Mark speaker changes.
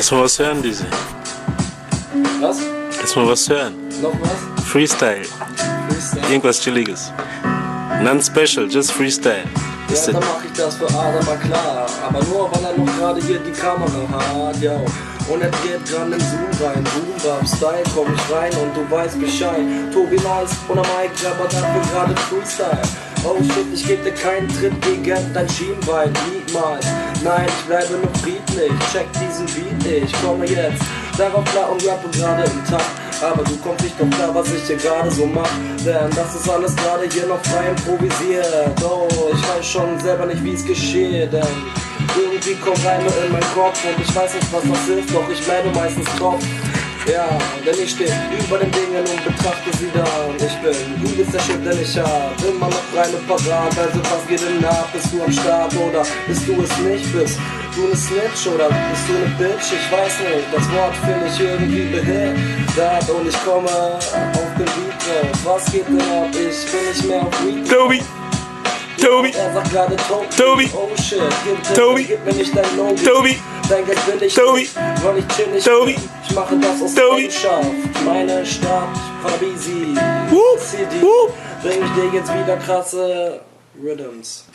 Speaker 1: Lass mal was hören, Dizzy.
Speaker 2: Was?
Speaker 1: Lass mal was hören.
Speaker 2: Noch was?
Speaker 1: Freestyle.
Speaker 2: Freestyle.
Speaker 1: Irgendwas Chilliges. Non-special, just Freestyle.
Speaker 2: Ja, dann mach ich das für Adam mal klar. Aber nur weil er noch gerade hier die Kamera hat, ja. Und er geht gerade im Zoom rein. Boom, Bap, Style, komm ich rein und du weißt Bescheid. Tobi Nice und am Mike, aber dafür gerade Freestyle. Oh shit, ich geb dir keinen Tritt gegen dein Schienbein, niemals. Nein, ich bleibe nur friedlich, check diesen Beat, ich komme jetzt darauf klar und rappe gerade im Takt. Aber du kommst nicht doch klar, was ich hier gerade so mach. Denn das ist alles gerade hier noch frei improvisiert. Oh, ich weiß schon selber nicht, wie es geschieht. Denn irgendwie kommen Reime in meinen Kopf und ich weiß nicht, was das ist, doch ich bleibe meistens Kopf. Ja, denn ich stehe über den Dingen und betrachte sie da. Und ich bin übelst der Shit, denn ich hab immer noch reine parat. Also was geht denn ab? Bist du am Start oder bist du es nicht? Bist du ne Snitch oder bist du ne Bitch? Ich weiß nicht, das Wort finde ich irgendwie behindert. Und ich komme auf den Beat drauf. Was geht denn ab? Ich bin nicht mehr auf Weed.
Speaker 1: Tobi! Tobi!
Speaker 2: Er sagt gerade
Speaker 1: Tobi!
Speaker 2: Oh shit,
Speaker 1: Tobi!
Speaker 2: gib mir nicht dein No.
Speaker 1: Tobi!
Speaker 2: Dein Geld will ich
Speaker 1: Tobi!
Speaker 2: nicht, weil ich chill nicht.
Speaker 1: Tobi!
Speaker 2: Ich mache das aus
Speaker 1: Tobi!
Speaker 2: Leidenschaft. Meine Stadt, Paradiesi,
Speaker 1: Whoop!
Speaker 2: City.
Speaker 1: Whoop!
Speaker 2: Bring ich dir jetzt wieder krasse Rhythms.